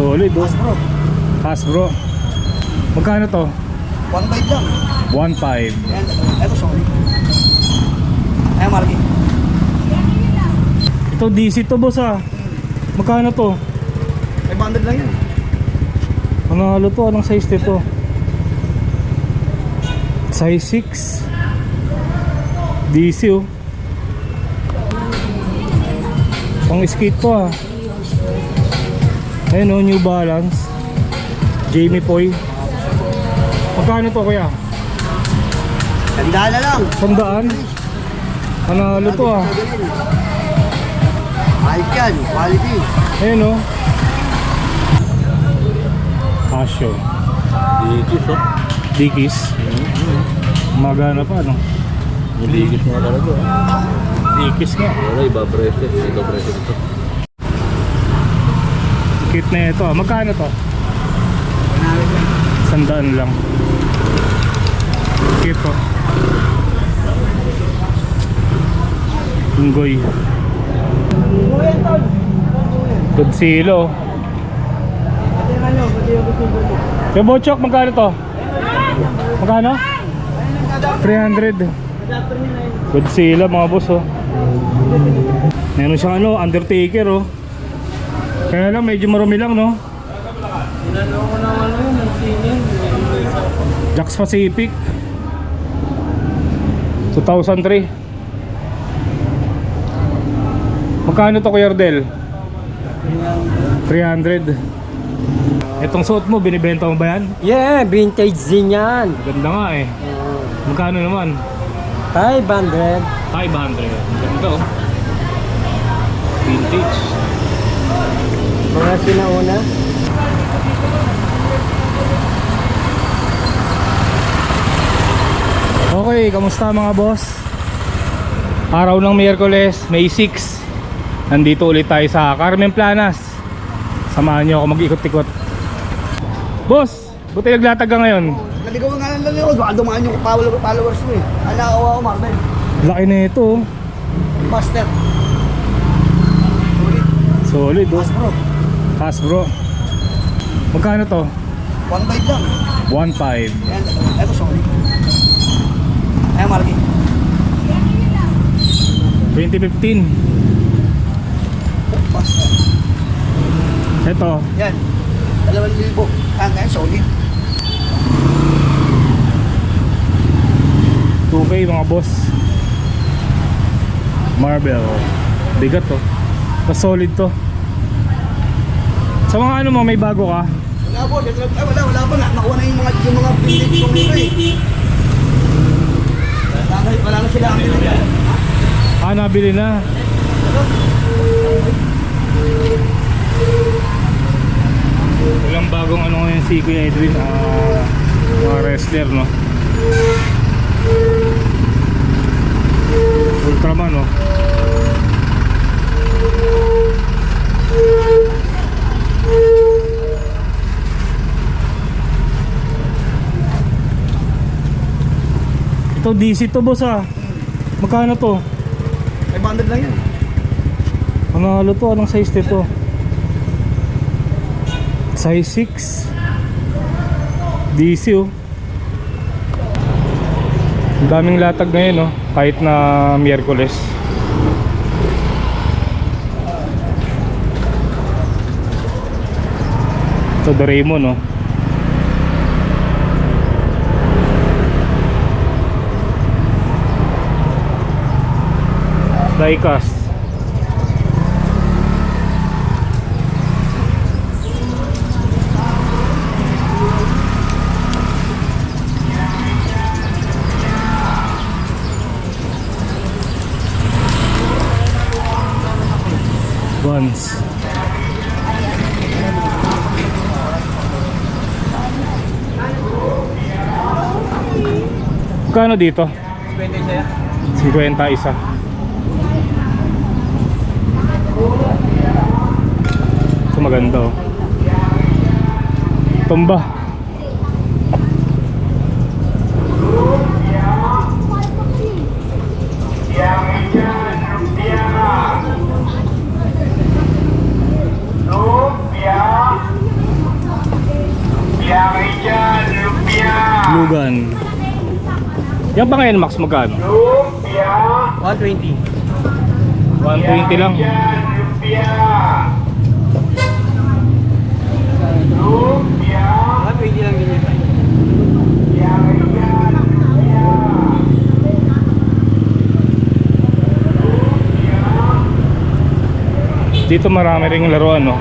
Solid oh. Hasbro. Hasbro. Magkano to? 1.5 lang. 1.5. Yan, eto sorry. Ayan, Marky. Ito DC to boss ah. Magkano to? 500 lang yan. Manalo to. Anong size nito? Size 6 DC oh. Pang skate to ah. Ayun oh, New Balance Jamie Poy. Magkano to kuya? Tandaan na lang. 100. Manalo to ah. Ayos yan, quality. Ayun oh. Casio Dikis oh. Dikis. Magana pa no? Dikis nga talaga oh. Dikis nga. Wala iba bracelet. Ito bracelet ito. Kit na ito ah. Magkano to? 100 lang. Kit to. Unggoy. Godzilla. Yung bochok, magkano to? Magkano? 300. Godzilla mga boss oh. Meron siyang ano, Undertaker oh. Kaya lang medyo marumi lang no. Jax Pacific 2003. Magkano to Kuya Ardel? 300. Itong suot mo, binibenta mo ba yan? Yeah, vintage din yan. Ganda nga eh. Magkano naman? 500. 500. Ganda oh. Vintage. Mga sinauna. Okay, kamusta mga boss? Araw ng Miyerkules, May 6. Nandito ulit tayo sa Carmen Planas. Samahan nyo ako mag-ikot-ikot. Boss, buti naglatag ka ngayon. Naligaw nga lang yun. Baka dumaan yung followers mo eh. Alakawa ko, Marvel. Laki na ito oh. Master. Solid oh. Hasbro. Hasbro. Magkano to? 1.5 lang. 1.5. Yan, eto sorry. Ayan, Marky. 2015. Master. Ito. Yan. 2,000. Hanggang solid. 2K mga boss. Marble. Bigat to. Mas solid to. Sa mga ano mo, may bago ka? Wala po. Wala pa nga. Nakuha na yung mga vintage kong nito eh. Wala na sila ang binigyan. Ah, nabili na. Walang bagong ano ngayon si Kuya Edwin. Mga wrestler no. Ultraman no. Ito DC to boss ah. Magkano to? 500 lang yan. Manalo to. Anong size nito? Size 6 DC oh. Ang daming latag ngayon oh. Kahit na Miyerkules. Ito Doraemon oh. Diecast. Buns. Kano dito? 50 isa. Ito maganda oh. Tumba. Lugan. Yan ba ngayon, Max, magkano? 120. 120 lang. Lang din yun. Dito marami ring laruan, no?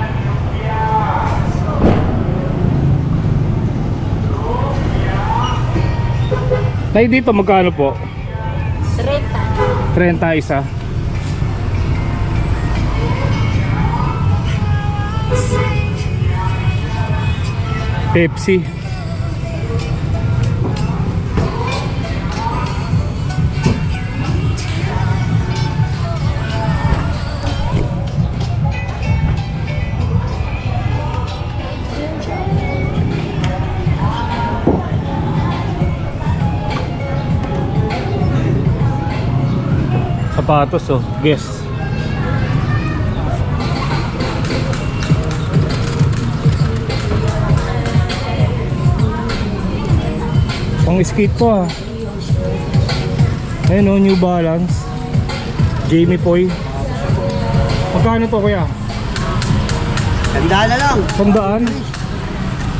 Tay, dito magkano po? 30. 30 isa. Pepsi. Sapatos, oh, Guess. Pang skate to, ah. Ayun, oh, New Balance. Jamie Poy. Magkano to, kuya? Sandala lang. 100.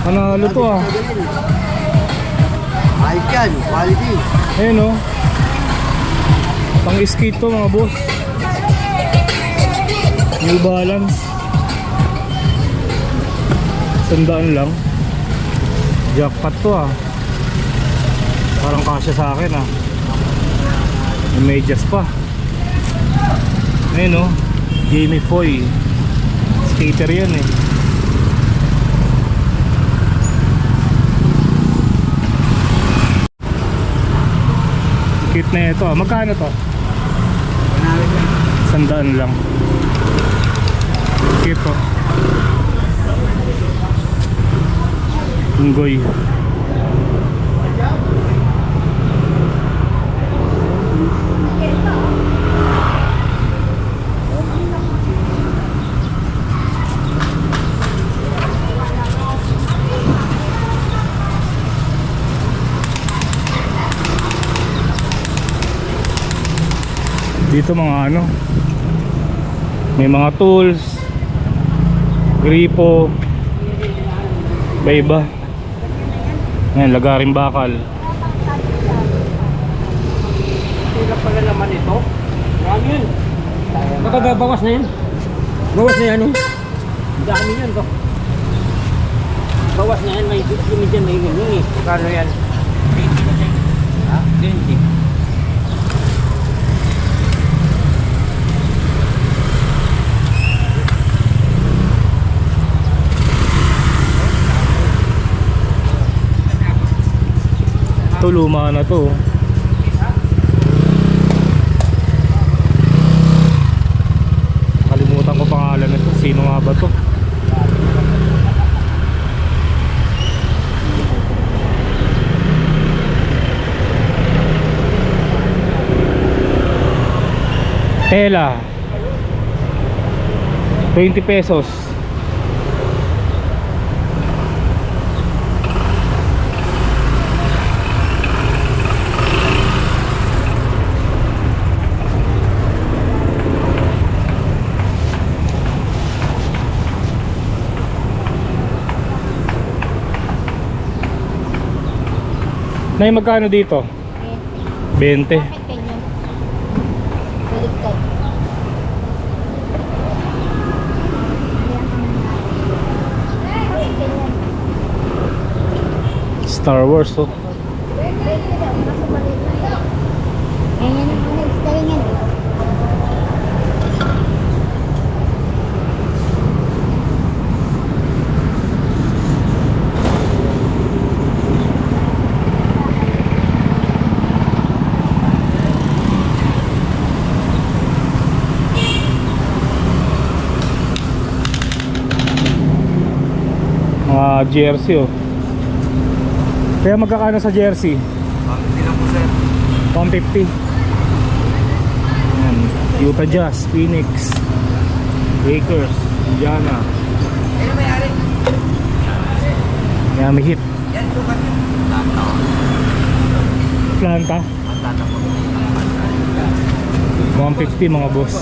Panalo to, ah. Ayos yan, quality. Ayun, oh. Pang skate to, mga boss. New Balance. 100 lang. Jackpot to, ah. Parang kasya sa akin, ah. May medyas pa. Ayun, oh. Jamie Foy. Skater yan, eh. Cute na ito, ah. Magkano to? 100 lang. Cute to. Unggoy. Dito mga ano, may mga tools, gripo, iba-iba. Ayan, lagaring bakal. Sila pala naman ito. Marami yun. Bawas na yan. Bawas na yan, oh. Dami yan to. Bawas na yan. May limit yan. May ganyan, eh. Kano yan? 20 ba siya? Ha? 20. Ito, luma na to. Kalimutan ko pangalan nito. Sino nga ba to? Tela. 20 pesos. Nay, magkano dito? 20. Bakit ganyan? Baligtad. Bakit ganyan? Star Wars, oh. Ganyan ang pinag-style niyan eh. Mga jersey, oh. Kaya magkakano sa jersey? Hindi lang po, sir. 150. Ayan. Utah Jazz, Phoenix, Lakers, Indiana, Miami Heat. Yan, sukat. Atlanta. 150 mga boss.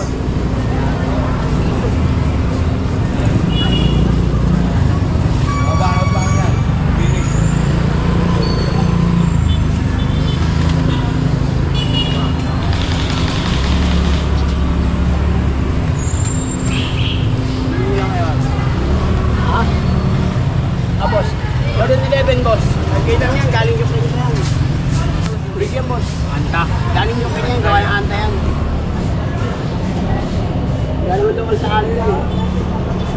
Boss. Jordan 11, boss. Okay lang yan, galing yung kanya yan. Bigyan, boss. Anta. Galing yung kanya yan, gawa yung anta yan. Galing mo doon sa ano yan.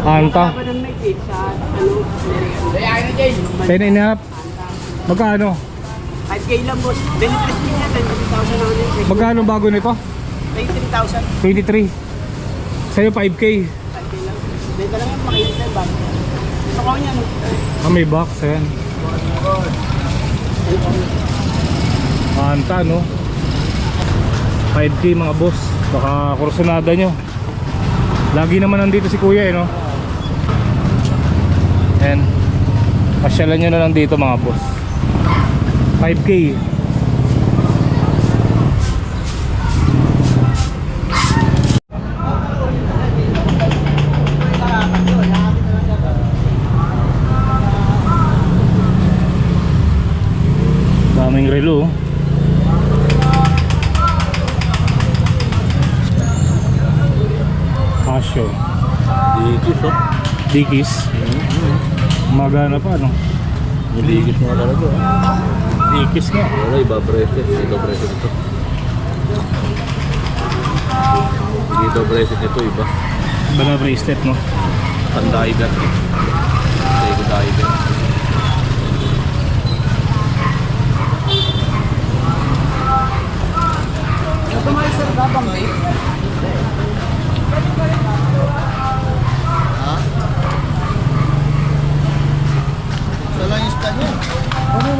Anta. Kasama ng may kit sa ano, American. Kaya na, Jay. 10 and a half. Magkano? 5K lang, boss. Benefits din yan, 23,000 naman yun. Magkano bago nito? 23,000. 23. Sa'yo 5K. 5K lang. Benta lang yan, makilit na yung bag. Ito ko niya, no? Ah, may box. Ayan. Anta, no? 5K mga boss. Baka kursunada nyo. Lagi naman nandito si kuya, no? Ayan. Pasyalan nyo na lang dito mga boss. 5K. Daming relo. Casio. Dikis, oh. Dickies. Magana pa, no? Dikis mga talaga, ah. Dickies nga. Wala, iba bracelet. Dito bracelet ito. Dito bracelet ito, iba. Iba na bracelet, no? Pandiver. Sego diver. Ito mga isang gabang, babe. Ito lang yung stand niya. Ano?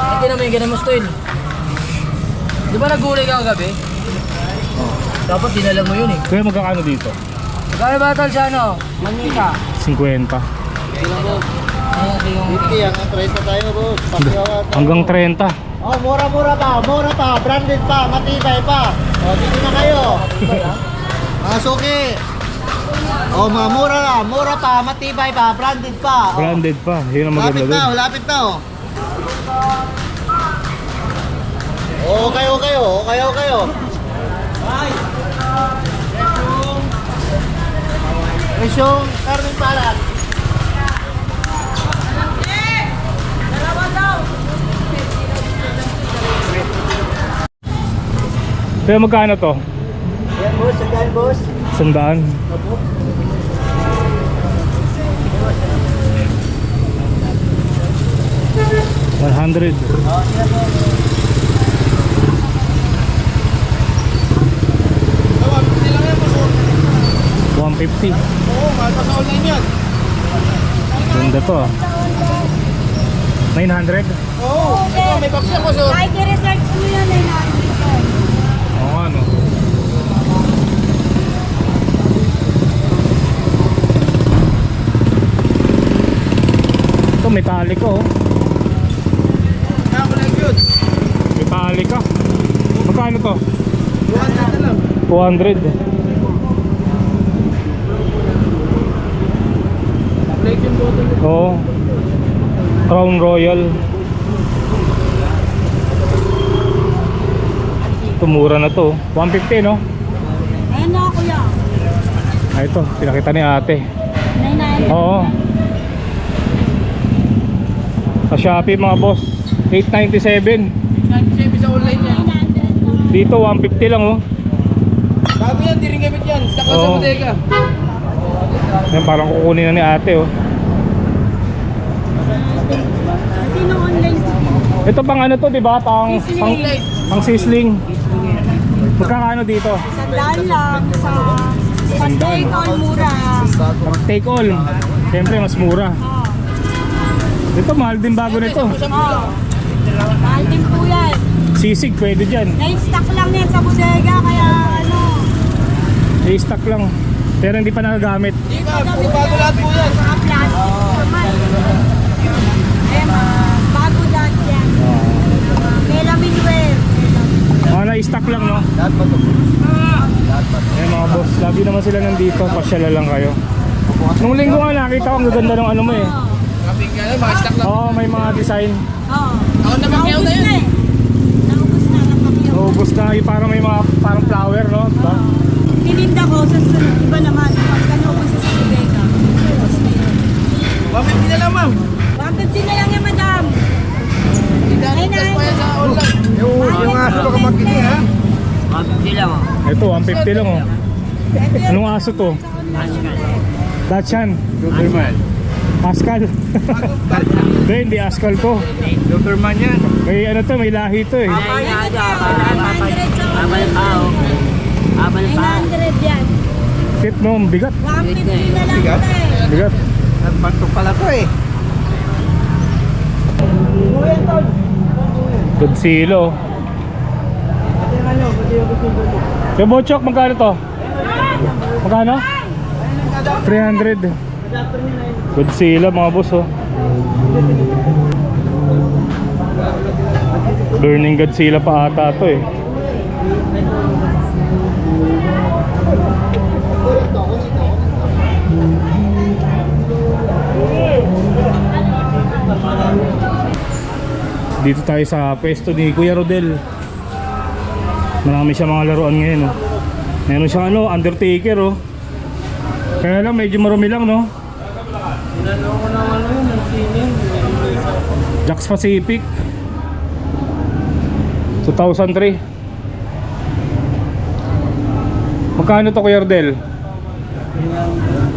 Hindi naman yung ganun mo, Stoy. Di ba nagulay ka kagabi? Dapat dinala mo yun eh. Kuya, magkakano dito? Kaya ba tal siya ano? Manika. 50. Hindi, hanggang 30 tayo, boss. Hanggang 30. Oh, mura-mura pa, branded pa, matibay pa. O, dito na kayo. Mga suki. Oh, mga mura pa, matibay pa, branded pa. Oh. Branded pa. Yun ang maganda doon. Lapit na, oh. Oh, kayo. Presyong karning palat. Kuya, magkano to? Yan, boss. Sandaan, boss. 100. $100. Oh, yan, boss. 150. Oo, mahal pa sa online yan. Ganda to, ah. 900. Oo, ito, may box yan, boss. Oh. Kahit i-research mo yun eh, na-research. Oo, ano. Ito, metallic, oh. Kaya ko lang yun. Metallic, ah. Magkano to? 200 na lang. 200. Black yung bottle. Oo. Crown Royal. Ito, mura na to. 150, no? Ayun na kuya. Ah, ito, pinakita ni ate. 900. Oo. Sa Shopee, mga boss, 897. 97 sa online yan. 900. Dito 150 lang, oh. Bago yan, di rin gamit yan. Sa Oo. bodega. Yan, parang kukunin na ni ate, oh. Sino online? Ito pang ano to, 'di ba? Pang sizzling. Magkakano dito? Sandaan lang sa Sandaan. pag-take all mura. Pag take all, siyempre mas mura. Oh. Ito, mahal din bago nito. Oh. Mahal din po yan. Sisig, pwede dyan. Na-stock lang yan sa bodega, kaya ano. I-stock lang. Pero hindi pa nagagamit. Di ba, bago lahat po yan. Mga plastic naman. stock lang, no? Lahat ba ito? Lahat ba ito? Ayan mga boss, lagi naman sila nandito. Pasyala lang kayo. Nung linggo nga nakita ko, ang gaganda ng ano mo eh. Oo, may mga design. Oo. Naubos na eh. Naubos na ng pakyaw. Naubos na, yung parang may mga parang flower, no? Diba? Tininda ko sa iba naman. Pagka naubos sa bodega. Naubos na yun. 150 na lang, ma'am. 150 na lang yan, madam. Ay, na. Yung aso baka makini, ha? Ito, 150 lang, oh. Anong aso to? Dachshund. Superman. Pascal. Hindi, Pascal to. Superman yan. May ano to, may lahi to eh. 900 yan. Fit no, bigat. 150 na lang Bigat? ito eh. Bigat. Nagpantok pala to eh. Godzilla. Yung bochok, magkano to? Magkano? 300. Godzilla mga boss, oh. Burning Godzilla pa ata to eh. Dito tayo sa pwesto ni Kuya Rodel. Marami siya mga laruan ngayon, oh. Meron siyang ano, Undertaker, oh. Kaya lang medyo marumi lang, no? Jax Pacific 2003. Magkano to, Kuya Rodel?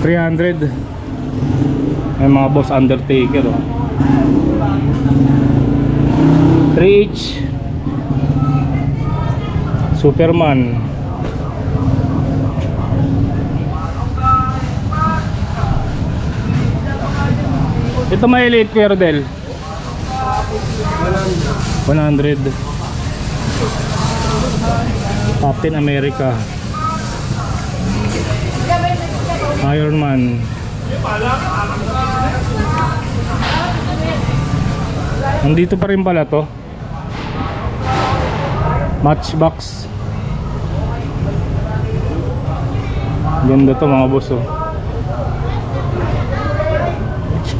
300. Ay mga boss, Undertaker, oh. 3 each. Superman. Ito may elite, Kuya Rodel. 100. Captain America. Iron Man. Nandito pa rin pala to. Matchbox. Ganda to mga boss, oh.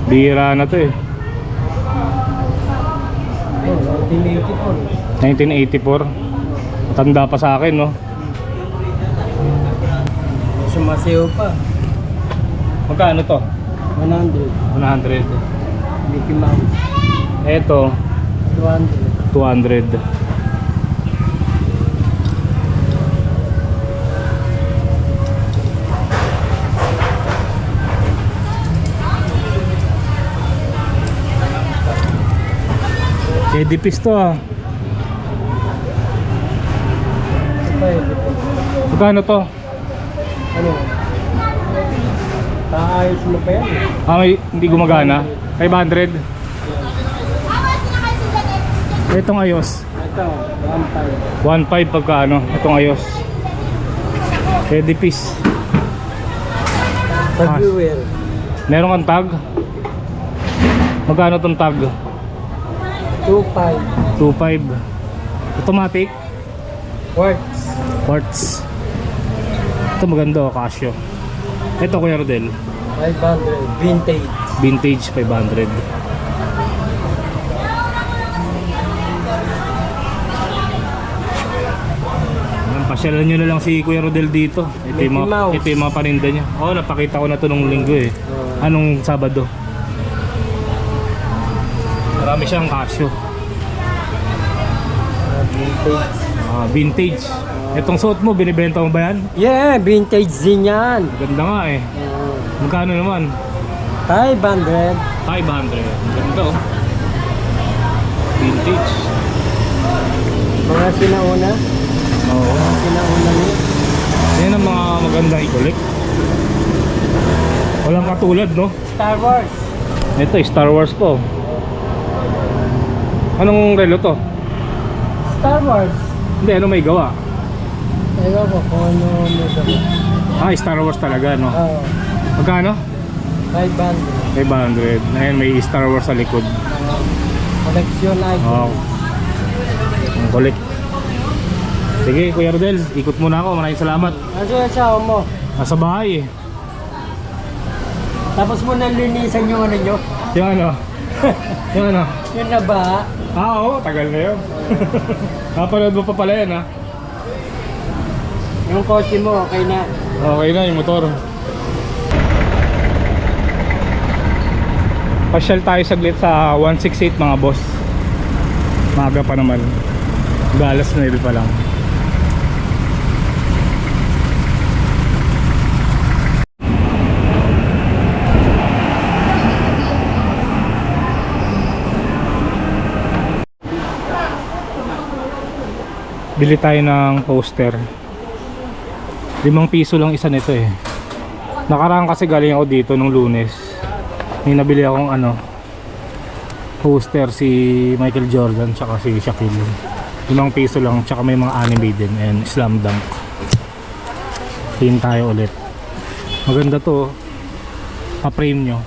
Bihira na to eh. 1984. Tanda pa sa akin, no? Sumasayaw pa. Magkano to? 100. 100. Mickey Mouse. Eto 200. 200. Edipis to, ah. Magkano to? Ano? Taayos mo pa yan eh. Ah, hindi gumagana. 500. Itong ayos. Ito, 1.5 pagka ano, itong ayos. Edipis. Pag viewer. Meron kang tag? Magkano tong tag? 2.5. 2.5. Automatic? Quartz. Quartz. Ito maganda, oh, Casio. Ito, Kuya Rodel. 500. Vintage. Vintage 500. Pasyalan nyo na lang si Kuya Rodel dito. Ito yung Mickey Mouse. mga paninda niya. Oo, napakita ko na to nung linggo eh. Anong Sabado? Marami siyang Casio. Vintage. Vintage. Itong suot mo, binibenta mo ba yan? Yeah, vintage din yan. Ganda nga eh. Magkano naman? 500. 500. Ganda, oh. Vintage. Mga sinauna. Oo. Sinauna niya. Yan ang mga maganda i-collect. Walang katulad, no? Star Wars. Ito, Star Wars to. Anong relo to? Star Wars. Hindi, ano may gawa? Ewan ko kung ano may dami. Star Wars talaga, no? Oo. Magkano? 500. 500. Ayan, may Star Wars sa likod. Collection item. Wow. Ang collect. Sige, Kuya Rodel, ikot muna ako. Maraming salamat. Ano yung asawa mo? Nasa bahay eh. Tapos mo nalinisan yung ano nyo? Yung ano? Yung ano? Yung nabaha. Oo, tagal na yun. Napanood mo pa pala yan ha? Yung kotse mo, okay na. Okay na yung motor. Pasyal tayo saglit sa 168 mga boss. Maaga pa naman. Galas 9 pa lang. Bili tayo ng poster. 5 piso lang isa nito eh. Nakaraan kasi galing ako dito nung Lunes. May nabili akong ano, poster si Michael Jordan tsaka si Shaquille. 5 piso lang tsaka may mga anime din and slam dunk. Tingin tayo ulit. Maganda to. Pa-frame nyo.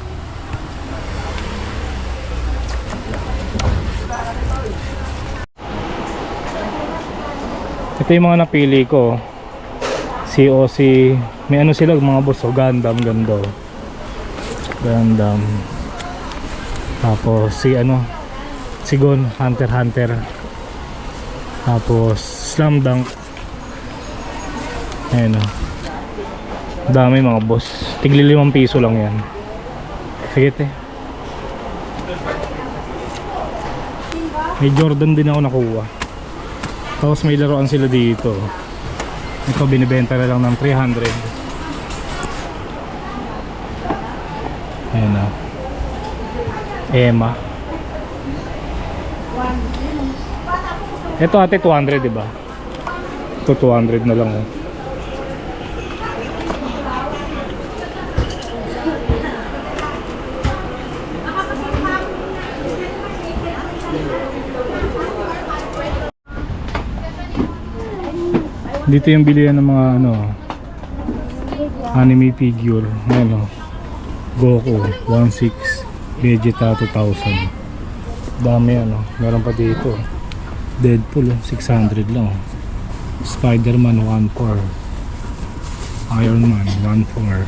Ito yung mga napili ko. COC. May ano sila mga boss. O Gundam. Ganda. Gundam. Tapos si ano. Si Gon. Hunter Hunter. Tapos Slam Dunk. Ayan o. Dami mga boss. Tigli 5 piso lang yan. Sige te. May Jordan din ako nakuha. Tapos may laruan sila dito. Ito binibenta na lang ng 300. Ayan na. Emma. Ito ate 200 diba? Ito 200 na lang oh. Dito yung bilihan ng mga ano, anime figure. Ano, Goku 1.6, Vegeta 2000. Dami ano, meron pa dito. Deadpool 600 lang. Spider-Man 1.4, Iron Man 1.4.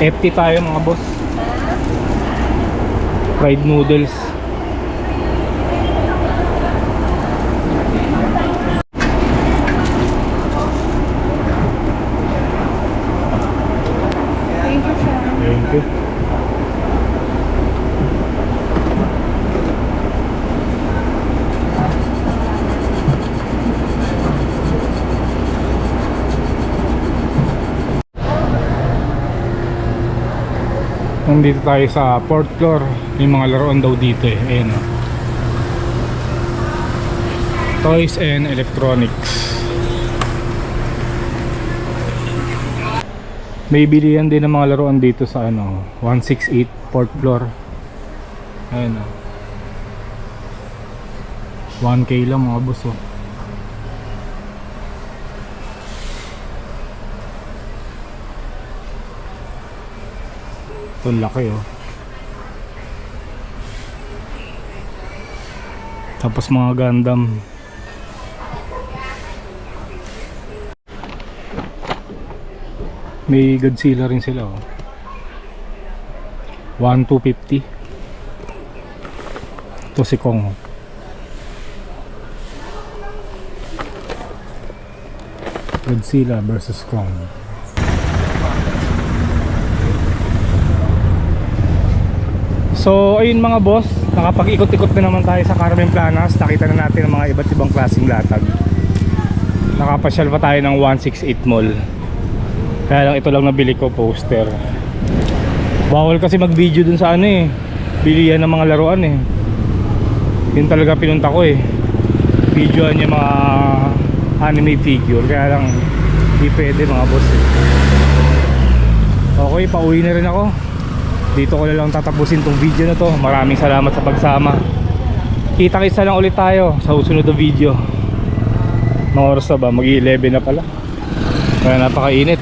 FT tayo mga boss. Fried noodles. Thank you. Nandito tayo sa 4th floor. Yung mga laruan daw dito eh. Ayan o. Toys and electronics. May bilihan din ng mga laruan dito sa ano 168 4th floor. Ayan o. 1K lang mga boss oh. Ito laki oh. Tapos mga Gundam. May Godzilla rin sila oh. 1,250. Ito si Kong oh. Godzilla versus Kong. So ayun mga boss, nakapag-ikot-ikot na naman tayo sa Carmen Planas. Nakita na natin ang mga iba't ibang klaseng latag. Nakapasyal pa tayo ng 168 Mall. Kaya lang ito lang nabili ko, poster. Bawal kasi mag-video dun sa ano eh, bilihan ng mga laruan eh. Yun talaga pinunta ko eh, videoan yung mga anime figure. Kaya lang hindi pwede mga boss eh. Okay, pauwi na rin ako. Dito ko na lang tatapusin tong video na to. Maraming salamat sa pagsama. Kita-kita lang ulit tayo sa susunod na video. Mga oras na ba? Mag-11 na pala. Kaya napakainit.